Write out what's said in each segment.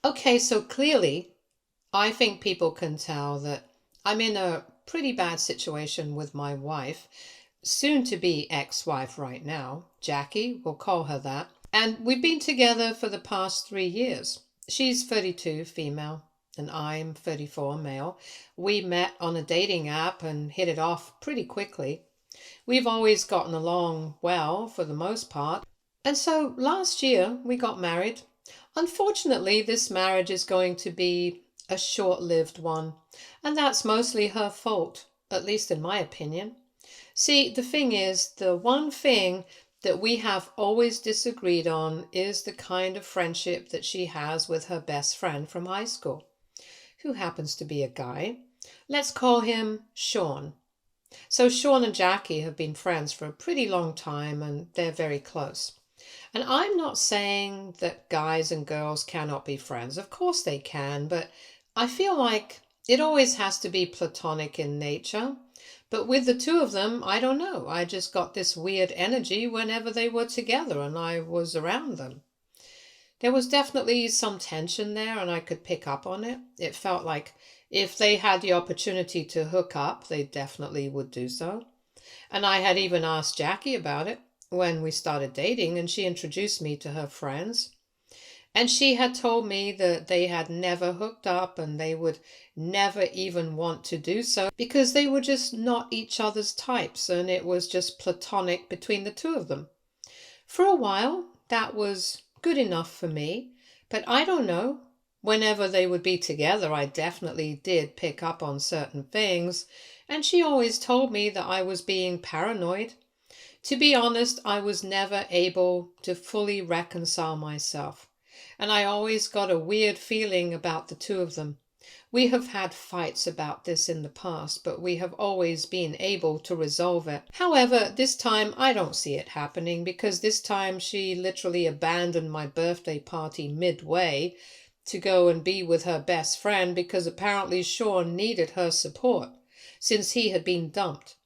Okay, so clearly, I think people can tell that I'm in a pretty bad situation with my wife, soon to be ex-wife right now, Jackie, we'll call her that. And we've been together for the past 3 years. She's 32, female, and I'm 34, male. We met on a dating app and hit it off pretty quickly. We've always gotten along well for the most part. And so last year we got married. Unfortunately, this marriage is going to be a short-lived one, and that's mostly her fault, at least in my opinion. See, the thing is, the one thing that we have always disagreed on is the kind of friendship that she has with her best friend from high school, who happens to be a guy. Let's call him Sean. So Sean and Jackie have been friends for a pretty long time and they're very close. And I'm not saying that guys and girls cannot be friends. Of course they can, but I feel like it always has to be platonic in nature. But with the two of them, I don't know. I just got this weird energy whenever they were together and I was around them. There was definitely some tension there and I could pick up on it. It felt like if they had the opportunity to hook up, they definitely would do so. And I had even asked Jackie about it when we started dating, and she introduced me to her friends. And she had told me that they had never hooked up and they would never even want to do so because they were just not each other's types and it was just platonic between the two of them. For a while, that was good enough for me, but I don't know. Whenever they would be together, I definitely did pick up on certain things, and she always told me that I was being paranoid. To be honest, I was never able to fully reconcile myself, and I always got a weird feeling about the two of them. We have had fights about this in the past, but we have always been able to resolve it. However, this time I don't see it happening because this time she literally abandoned my birthday party midway to go and be with her best friend because apparently Sean needed her support since he had been dumped.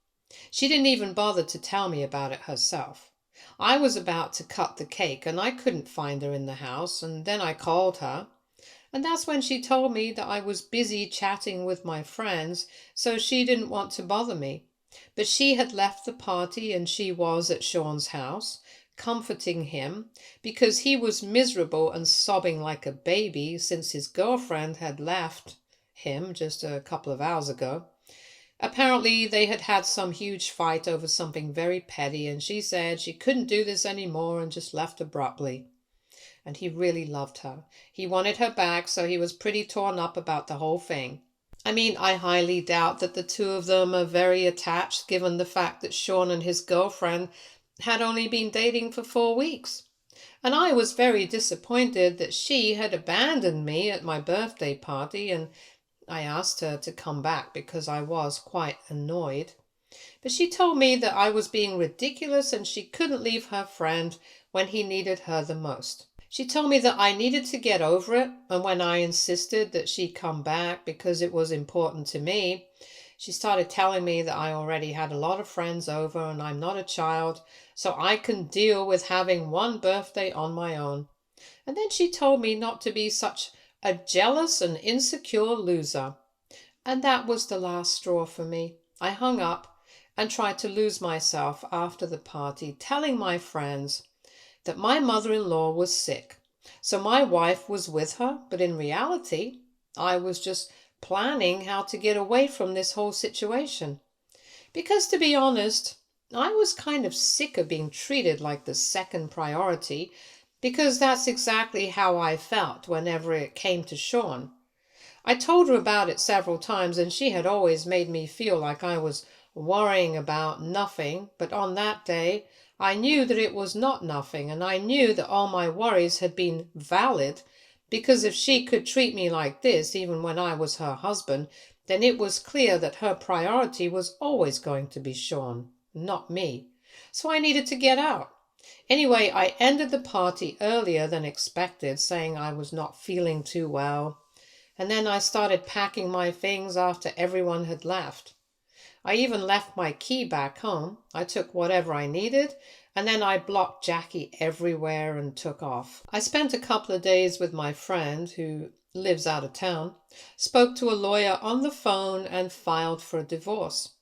She didn't even bother to tell me about it herself. I was about to cut the cake and I couldn't find her in the house, and then I called her. And that's when she told me that I was busy chatting with my friends, so she didn't want to bother me. But she had left the party and she was at Sean's house, comforting him because he was miserable and sobbing like a baby since his girlfriend had left him just a couple of hours ago. Apparently, they had had some huge fight over something very petty, and she said she couldn't do this anymore and just left abruptly. And he really loved her. He wanted her back, so he was pretty torn up about the whole thing. I mean, I highly doubt that the two of them are very attached, given the fact that Sean and his girlfriend had only been dating for 4 weeks. And I was very disappointed that she had abandoned me at my birthday party, and I asked her to come back because I was quite annoyed. But she told me that I was being ridiculous and she couldn't leave her friend when he needed her the most. She told me that I needed to get over it, and when I insisted that she come back because it was important to me, she started telling me that I already had a lot of friends over and I'm not a child, so I can deal with having one birthday on my own. And then she told me not to be such a jealous and insecure loser. And that was the last straw for me. I hung up and tried to lose myself after the party, telling my friends that my mother-in-law was sick. So my wife was with her, but in reality, I was just planning how to get away from this whole situation. Because to be honest, I was kind of sick of being treated like the second priority, because that's exactly how I felt whenever it came to Sean. I told her about it several times and she had always made me feel like I was worrying about nothing, but on that day I knew that it was not nothing, and I knew that all my worries had been valid, because if she could treat me like this even when I was her husband, then it was clear that her priority was always going to be Sean, not me. So I needed to get out. Anyway, I ended the party earlier than expected, saying I was not feeling too well, and then I started packing my things after everyone had left. I even left my key back home. I took whatever I needed, and then I blocked Jackie everywhere and took off. I spent a couple of days with my friend who lives out of town, spoke to a lawyer on the phone, and filed for a divorce.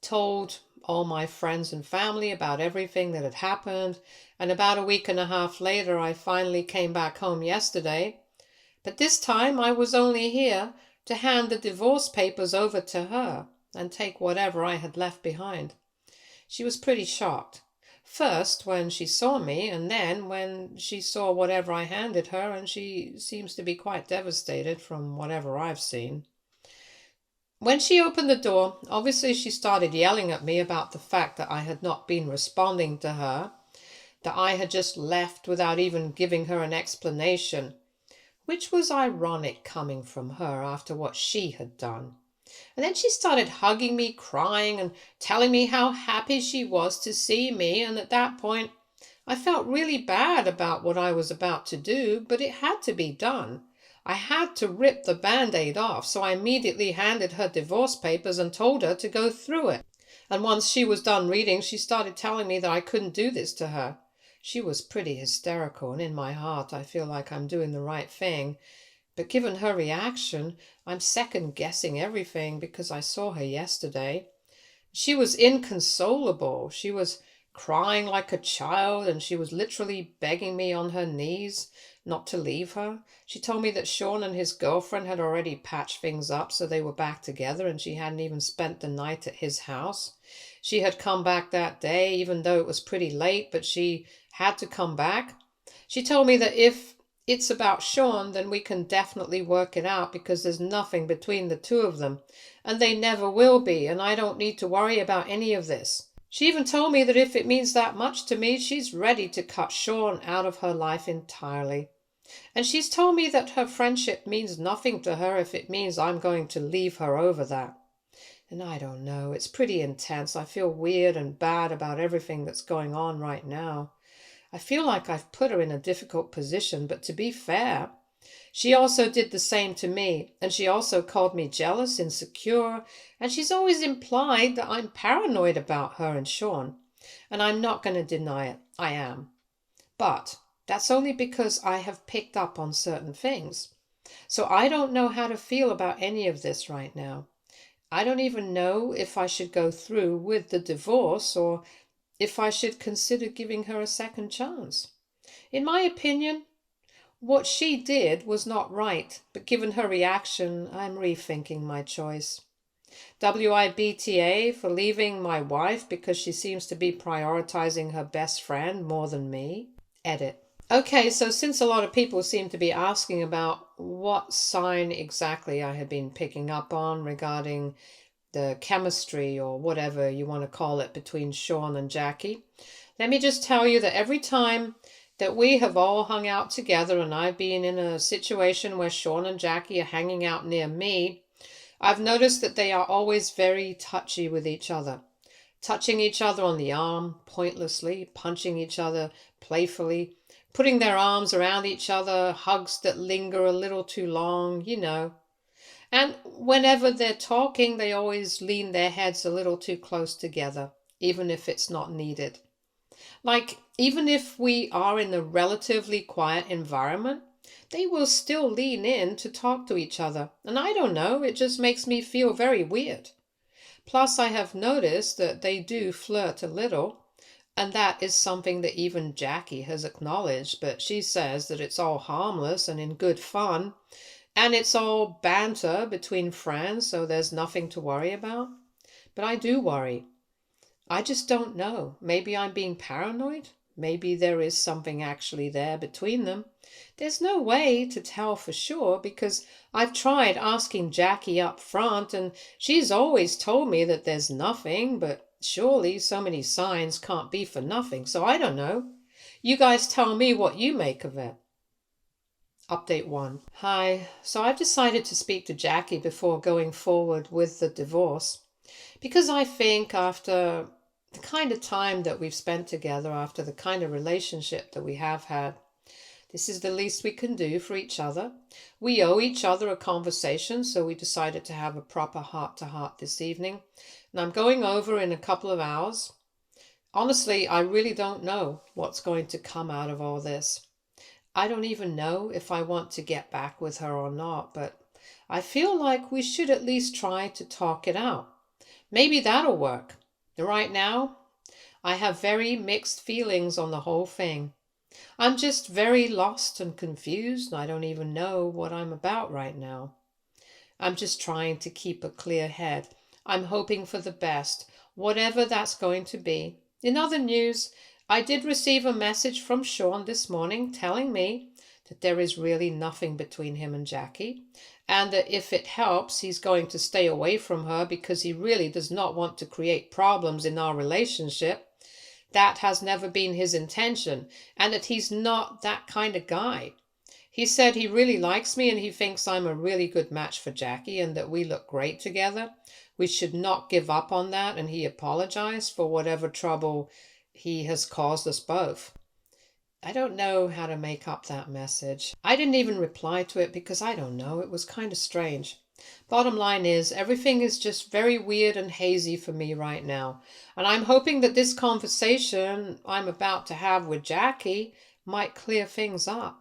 Told all my friends and family about everything that had happened, and about a week and a half later I finally came back home yesterday. But this time I was only here to hand the divorce papers over to her and take whatever I had left behind. She was pretty shocked. First when she saw me, and then when she saw whatever I handed her, and she seems to be quite devastated from whatever I've seen. When she opened the door, obviously she started yelling at me about the fact that I had not been responding to her, that I had just left without even giving her an explanation, which was ironic coming from her after what she had done. And then she started hugging me, crying, and telling me how happy she was to see me, and at that point I felt really bad about what I was about to do, but it had to be done. I had to rip the Band-Aid off, so I immediately handed her divorce papers and told her to go through it. And once she was done reading, she started telling me that I couldn't do this to her. She was pretty hysterical, and in my heart I feel like I'm doing the right thing. But given her reaction, I'm second-guessing everything because I saw her yesterday. She was inconsolable. She was crying like a child, and she was literally begging me on her knees not to leave her. She told me that Sean and his girlfriend had already patched things up so they were back together, and she hadn't even spent the night at his house. She had come back that day, even though it was pretty late, but she had to come back. She told me that if it's about Sean, then we can definitely work it out because there's nothing between the two of them, and they never will be, and I don't need to worry about any of this. She even told me that if it means that much to me, she's ready to cut Sean out of her life entirely. And she's told me that her friendship means nothing to her if it means I'm going to leave her over that. And I don't know, it's pretty intense. I feel weird and bad about everything that's going on right now. I feel like I've put her in a difficult position, but to be fair, she also did the same to me, and she also called me jealous, insecure, and she's always implied that I'm paranoid about her and Sean. And I'm not going to deny it, I am. But that's only because I have picked up on certain things. So I don't know how to feel about any of this right now. I don't even know if I should go through with the divorce or if I should consider giving her a second chance. In my opinion, what she did was not right, but given her reaction, I'm rethinking my choice. WIBTA for leaving my wife because she seems to be prioritizing her best friend more than me. Edit. Okay, so since a lot of people seem to be asking about what sign exactly I had been picking up on regarding the chemistry or whatever you want to call it between Sean and Jackie, let me just tell you that every time that we have all hung out together and I've been in a situation where Sean and Jackie are hanging out near me, I've noticed that they are always very touchy with each other. Touching each other on the arm pointlessly, punching each other playfully, putting their arms around each other, hugs that linger a little too long, you know. And whenever they're talking, they always lean their heads a little too close together, even if it's not needed. Like, even if we are in a relatively quiet environment, they will still lean in to talk to each other. And I don't know, it just makes me feel very weird. Plus, I have noticed that they do flirt a little, and that is something that even Jackie has acknowledged, but she says that it's all harmless and in good fun, and it's all banter between friends, so there's nothing to worry about. But I do worry. I just don't know. Maybe I'm being paranoid. Maybe there is something actually there between them. There's no way to tell for sure because I've tried asking Jackie up front and she's always told me that there's nothing, but surely so many signs can't be for nothing, so I don't know. You guys tell me what you make of it. Update 1. Hi, so I've decided to speak to Jackie before going forward with the divorce because I think after the kind of time that we've spent together, after the kind of relationship that we have had, This is the least we can do for each other. We owe each other a conversation, so we decided to have a proper heart-to-heart this evening. And I'm going over in a couple of hours. Honestly, I really don't know what's going to come out of all this. I don't even know if I want to get back with her or not, but I feel like we should at least try to talk it out. Maybe that'll work. Right now, I have very mixed feelings on the whole thing. I'm just very lost and confused. I don't even know what I'm about right now. I'm just trying to keep a clear head. I'm hoping for the best, whatever that's going to be. In other news, I did receive a message from Sean this morning telling me that there is really nothing between him and Jackie, and that if it helps, he's going to stay away from her because he really does not want to create problems in our relationship. That has never been his intention, and that he's not that kind of guy. He said he really likes me and he thinks I'm a really good match for Jackie and that we look great together. We should not give up on that, and he apologized for whatever trouble he has caused us both. I don't know how to make up that message. I didn't even reply to it because I don't know, it was kind of strange. Bottom line is, everything is just very weird and hazy for me right now. And I'm hoping that this conversation I'm about to have with Jackie might clear things up.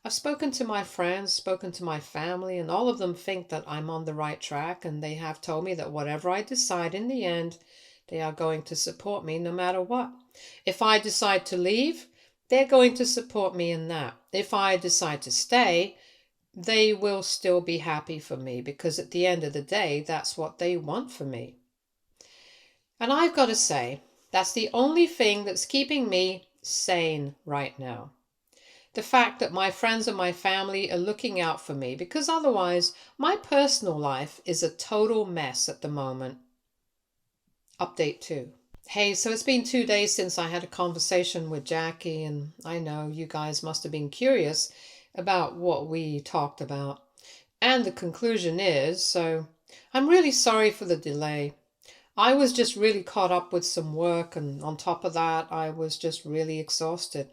I've spoken to my friends, spoken to my family, and all of them think that I'm on the right track, and they have told me that whatever I decide in the end, they are going to support me no matter what. If I decide to leave, they're going to support me in that. If I decide to stay, they will still be happy for me because at the end of the day, that's what they want for me. And I've got to say, that's the only thing that's keeping me sane right now. The fact that my friends and my family are looking out for me, because otherwise my personal life is a total mess at the moment. Update 2. Hey, so it's been 2 days since I had a conversation with Jackie, and I know you guys must have been curious about what we talked about. And the conclusion is, so I'm really sorry for the delay. I was just really caught up with some work, and on top of that, I was just really exhausted,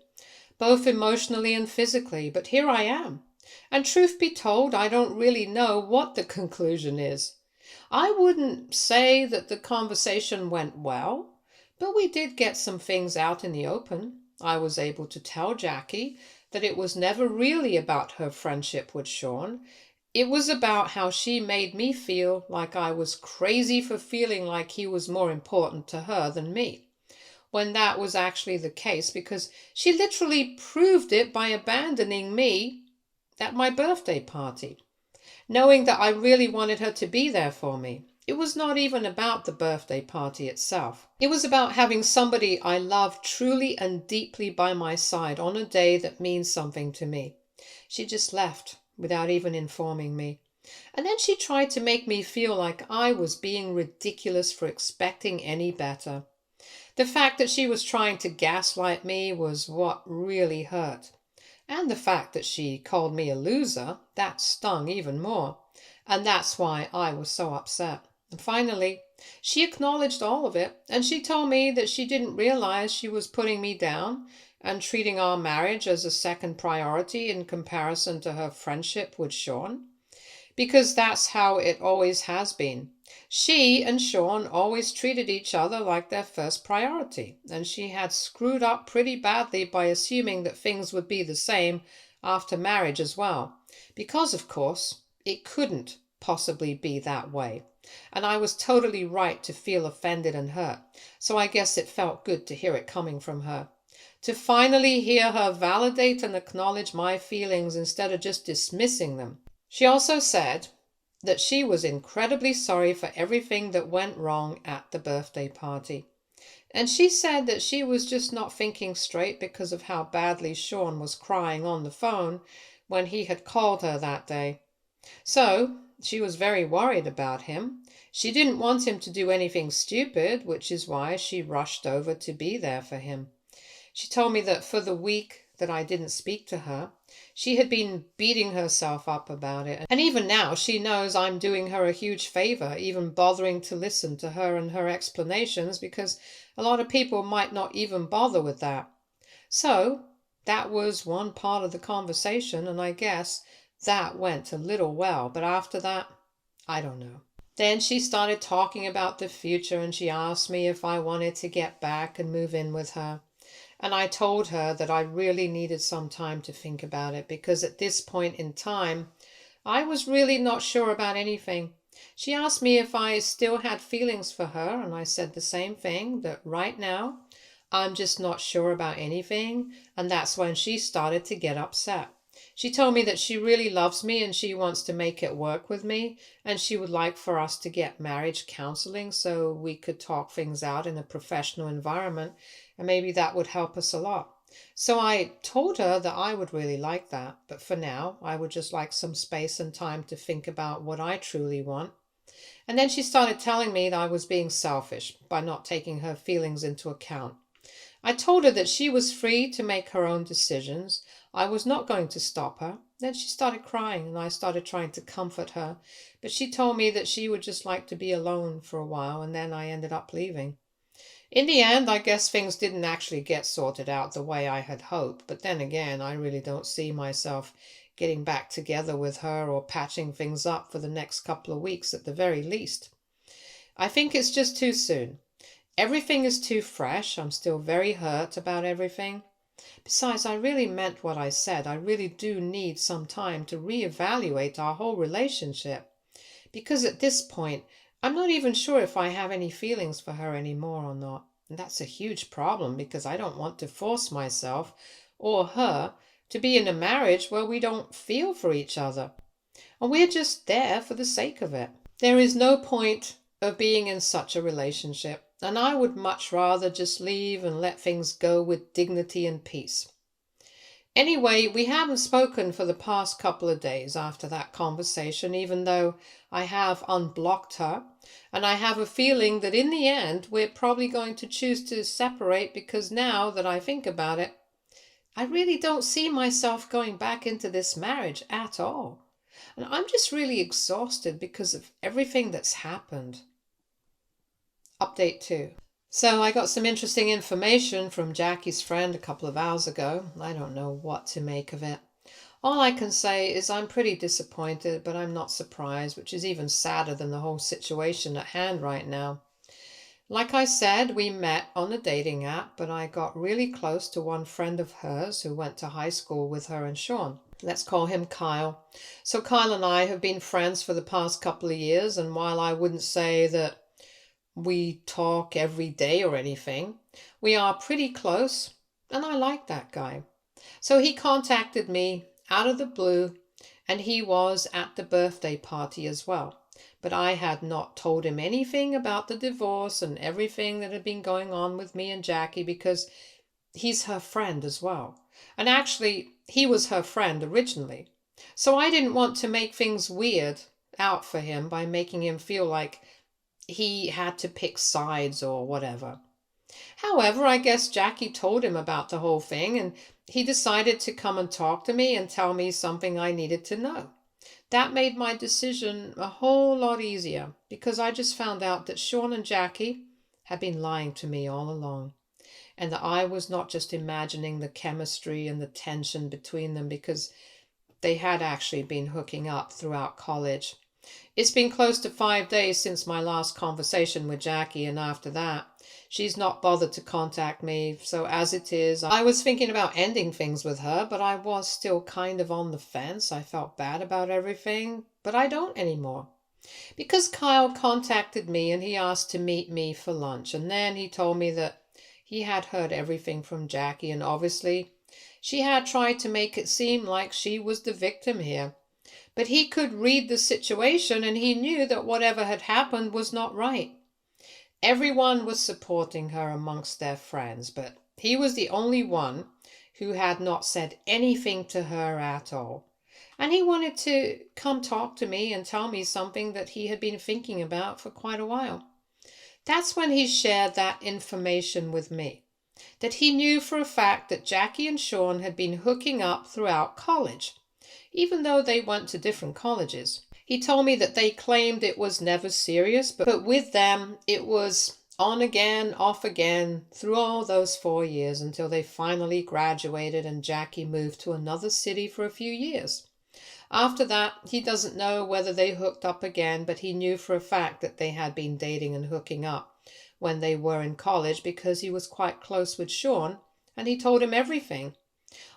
both emotionally and physically, but here I am. And truth be told, I don't really know what the conclusion is. I wouldn't say that the conversation went well, but we did get some things out in the open. I was able to tell Jackie that it was never really about her friendship with Sean. It was about how she made me feel like I was crazy for feeling like he was more important to her than me, when that was actually the case because she literally proved it by abandoning me at my birthday party, knowing that I really wanted her to be there for me. It was not even about the birthday party itself. It was about having somebody I love truly and deeply by my side on a day that means something to me. She just left without even informing me. And then she tried to make me feel like I was being ridiculous for expecting any better. The fact that she was trying to gaslight me was what really hurt. And the fact that she called me a loser, that stung even more. And that's why I was so upset. And finally, she acknowledged all of it, and she told me that she didn't realize she was putting me down and treating our marriage as a second priority in comparison to her friendship with Sean, because that's how it always has been. She and Sean always treated each other like their first priority, and she had screwed up pretty badly by assuming that things would be the same after marriage as well, because, of course, it couldn't possibly be that way. And I was totally right to feel offended and hurt, so I guess it felt good to hear it coming from her. To finally hear her validate and acknowledge my feelings instead of just dismissing them. She also said that she was incredibly sorry for everything that went wrong at the birthday party. And she said that she was just not thinking straight because of how badly Sean was crying on the phone when he had called her that day. So she was very worried about him. She didn't want him to do anything stupid, which is why she rushed over to be there for him. She told me that for the week that I didn't speak to her, she had been beating herself up about it. And even now she knows I'm doing her a huge favor, even bothering to listen to her and her explanations, because a lot of people might not even bother with that. So That was one part of the conversation, and I guess that went a little well, but after that, I don't know. Then she started talking about the future and she asked me if I wanted to get back and move in with her. And I told her that I really needed some time to think about it because at this point in time, I was really not sure about anything. She asked me if I still had feelings for her, and I said the same thing, that right now I'm just not sure about anything, and that's when she started to get upset. She told me that she really loves me and she wants to make it work with me, and she would like for us to get marriage counseling so we could talk things out in a professional environment, and maybe that would help us a lot. So I told her that I would really like that, but for now, I would just like some space and time to think about what I truly want. And then she started telling me that I was being selfish by not taking her feelings into account. I told her that she was free to make her own decisions. I was not going to stop her. Then she started crying, and I started trying to comfort her. But she told me that she would just like to be alone for a while, and then I ended up leaving. In the end, I guess things didn't actually get sorted out the way I had hoped. But then again, I really don't see myself getting back together with her or patching things up for the next couple of weeks at the very least. I think it's just too soon. Everything is too fresh. I'm still very hurt about everything. Besides, I really meant what I said. I really do need some time to reevaluate our whole relationship. Because at this point, I'm not even sure if I have any feelings for her anymore or not. And that's a huge problem because I don't want to force myself or her to be in a marriage where we don't feel for each other. And we're just there for the sake of it. There is no point of being in such a relationship, and I would much rather just leave and let things go with dignity and peace. Anyway, we haven't spoken for the past couple of days after that conversation, even though I have unblocked her, and I have a feeling that in the end we're probably going to choose to separate because now that I think about it, I really don't see myself going back into this marriage at all. And I'm just really exhausted because of everything that's happened. Update 2. So I got some interesting information from Jackie's friend a couple of hours ago. I don't know what to make of it. All I can say is I'm pretty disappointed, but I'm not surprised, which is even sadder than the whole situation at hand right now. Like I said, we met on a dating app, but I got really close to one friend of hers who went to high school with her and Sean. Let's call him Kyle. So Kyle and I have been friends for the past couple of years, and while I wouldn't say that we talk every day or anything, we are pretty close, and I like that guy. So he contacted me out of the blue, and he was at the birthday party as well. But I had not told him anything about the divorce and everything that had been going on with me and Jackie because he's her friend as well. And actually, he was her friend originally. So I didn't want to make things weird out for him by making him feel like he had to pick sides or whatever. However, I guess Jackie told him about the whole thing and he decided to come and talk to me and tell me something I needed to know. That made my decision a whole lot easier because I just found out that Sean and Jackie had been lying to me all along and that I was not just imagining the chemistry and the tension between them because they had actually been hooking up throughout college. It's been close to 5 days since my last conversation with Jackie, and after that, she's not bothered to contact me. So as it is, I was thinking about ending things with her, but I was still kind of on the fence. I felt bad about everything, but I don't anymore. Because Kyle contacted me and he asked to meet me for lunch, and then he told me that he had heard everything from Jackie, and obviously she had tried to make it seem like she was the victim here. But he could read the situation and he knew that whatever had happened was not right. Everyone was supporting her amongst their friends, but he was the only one who had not said anything to her at all. And he wanted to come talk to me and tell me something that he had been thinking about for quite a while. That's when he shared that information with me, that he knew for a fact that Jackie and Sean had been hooking up throughout college, even though they went to different colleges. He told me that they claimed it was never serious, but with them it was On again, off again, through all those 4 years until they finally graduated and Jackie moved to another city for a few years. After that, he doesn't know whether they hooked up again, but he knew for a fact that they had been dating and hooking up when they were in college because he was quite close with Sean and he told him everything.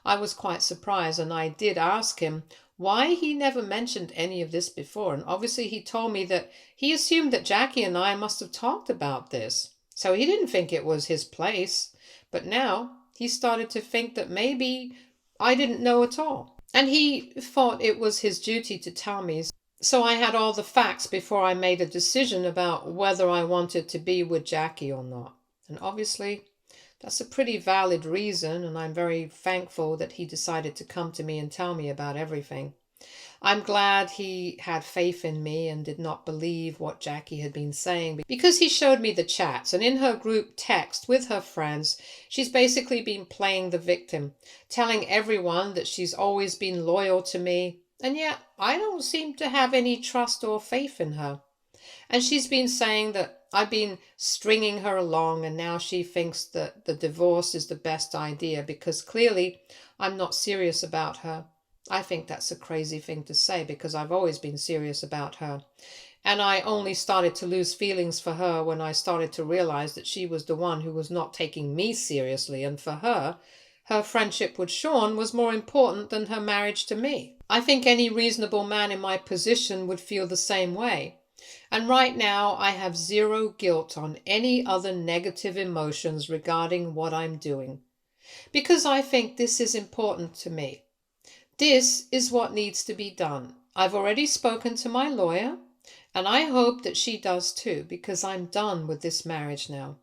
I was quite surprised and I did ask him why he never mentioned any of this before. And obviously, he told me that he assumed that Jackie and I must have talked about this. So he didn't think it was his place. But now he started to think that maybe I didn't know at all. And he thought it was his duty to tell me. So I had all the facts before I made a decision about whether I wanted to be with Jackie or not. And obviously, that's a pretty valid reason, and I'm very thankful that he decided to come to me and tell me about everything. I'm glad he had faith in me and did not believe what Jackie had been saying because he showed me the chats, and in her group text with her friends, she's basically been playing the victim, telling everyone that she's always been loyal to me, and yet I don't seem to have any trust or faith in her. And she's been saying that I've been stringing her along, and now she thinks that the divorce is the best idea because clearly I'm not serious about her. I think that's a crazy thing to say because I've always been serious about her. And I only started to lose feelings for her when I started to realize that she was the one who was not taking me seriously. And for her, her friendship with Sean was more important than her marriage to me. I think any reasonable man in my position would feel the same way. And right now, I have zero guilt on any other negative emotions regarding what I'm doing, because I think this is important to me. This is what needs to be done. I've already spoken to my lawyer, and I hope that she does too, because I'm done with this marriage now.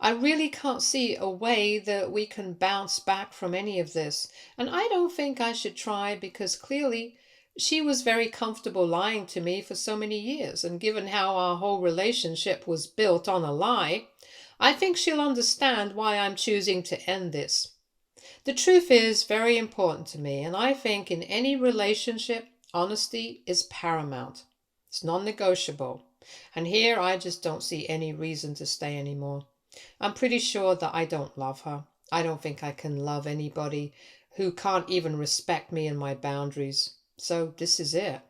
I really can't see a way that we can bounce back from any of this, and I don't think I should try because clearly she was very comfortable lying to me for so many years, and given how our whole relationship was built on a lie, I think she'll understand why I'm choosing to end this. The truth is very important to me, and I think in any relationship, honesty is paramount. It's non-negotiable. And here I just don't see any reason to stay anymore. I'm pretty sure that I don't love her. I don't think I can love anybody who can't even respect me and my boundaries. So this is it.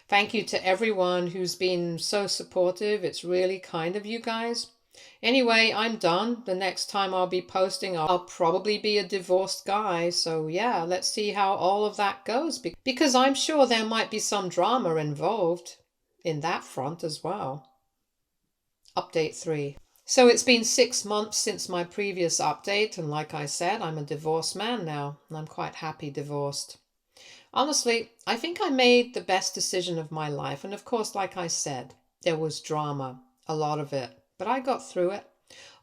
Thank you to everyone who's been so supportive. It's really kind of you guys. Anyway, I'm done. The next time I'll be posting, I'll probably be a divorced guy. So yeah, let's see how all of that goes. Because I'm sure there might be some drama involved in that front as well. Update 3. So it's been 6 months since my previous update. And like I said, I'm a divorced man now. And I'm quite happy divorced. Honestly, I think I made the best decision of my life. And of course, like I said, there was drama, a lot of it, but I got through it.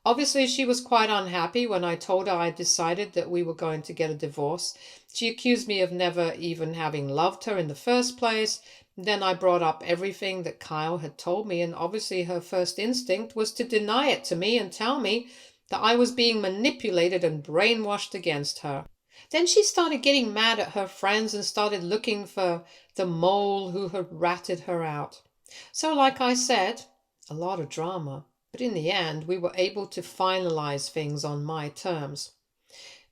Obviously, she was quite unhappy when I told her I decided that we were going to get a divorce. She accused me of never even having loved her in the first place. Then I brought up everything that Kyle had told me, and obviously her first instinct was to deny it to me and tell me that I was being manipulated and brainwashed against her. Then she started getting mad at her friends and started looking for the mole who had ratted her out. So like I said, a lot of drama. But in the end, we were able to finalize things on my terms.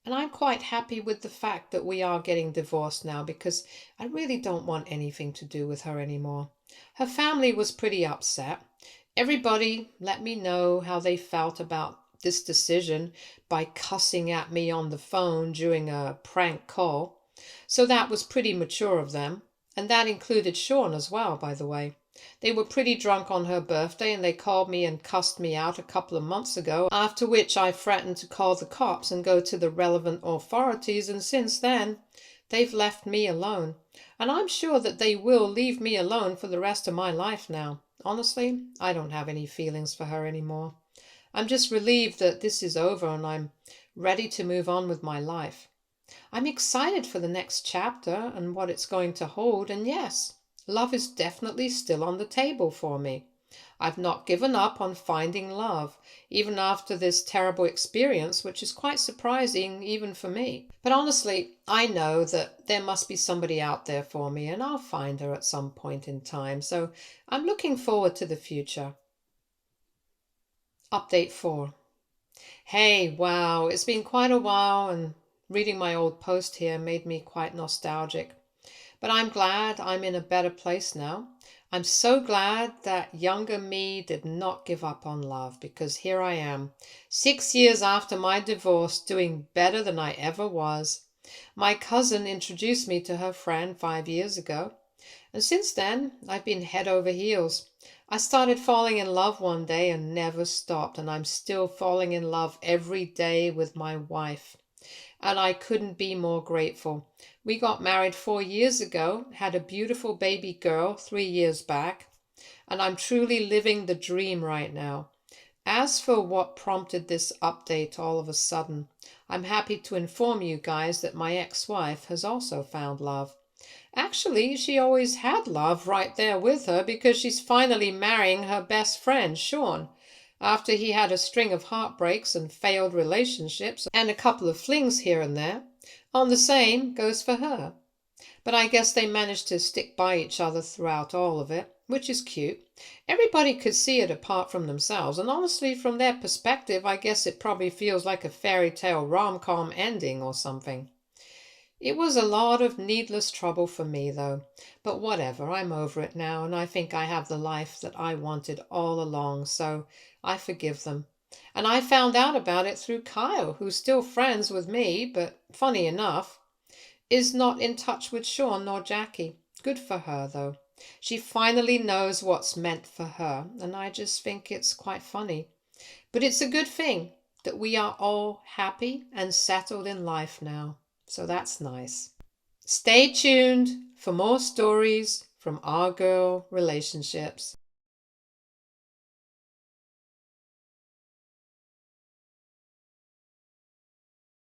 And I'm quite happy with the fact that we are getting divorced now because I really don't want anything to do with her anymore. Her family was pretty upset. Everybody let me know how they felt about this decision by cussing at me on the phone during a prank call. So that was pretty mature of them. And that included Sean as well, by the way. They were pretty drunk on her birthday and they called me and cussed me out a couple of months ago, after which I threatened to call the cops and go to the relevant authorities, and since then, they've left me alone. And I'm sure that they will leave me alone for the rest of my life now. Honestly, I don't have any feelings for her anymore. I'm just relieved that this is over and I'm ready to move on with my life. I'm excited for the next chapter and what it's going to hold, and yes, love is definitely still on the table for me. I've not given up on finding love, even after this terrible experience, which is quite surprising even for me. But honestly, I know that there must be somebody out there for me, and I'll find her at some point in time, so I'm looking forward to the future. Update 4. Hey, wow, it's been quite a while, and reading my old post here made me quite nostalgic. But I'm glad I'm in a better place now. I'm so glad that younger me did not give up on love, because here I am, 6 years after my divorce, doing better than I ever was. My cousin introduced me to her friend 5 years ago, and since then I've been head over heels. I started falling in love one day and never stopped, and I'm still falling in love every day with my wife. And I couldn't be more grateful. We got married 4 years ago, had a beautiful baby girl 3 years back, and I'm truly living the dream right now. As for what prompted this update all of a sudden, I'm happy to inform you guys that my ex-wife has also found love. Actually, she always had love right there with her, because she's finally marrying her best friend, Sean, after he had a string of heartbreaks and failed relationships and a couple of flings here and there. On the same goes for her. But I guess they managed to stick by each other throughout all of it, which is cute. Everybody could see it apart from themselves, and honestly, from their perspective, I guess it probably feels like a fairy tale rom-com ending or something. It was a lot of needless trouble for me, though. But whatever, I'm over it now, and I think I have the life that I wanted all along, so I forgive them. And I found out about it through Kyle, who's still friends with me, but funny enough, is not in touch with Sean nor Jackie. Good for her, though. She finally knows what's meant for her, and I just think it's quite funny. But it's a good thing that we are all happy and settled in life now. So that's nice. Stay tuned for more stories from our girl relationships.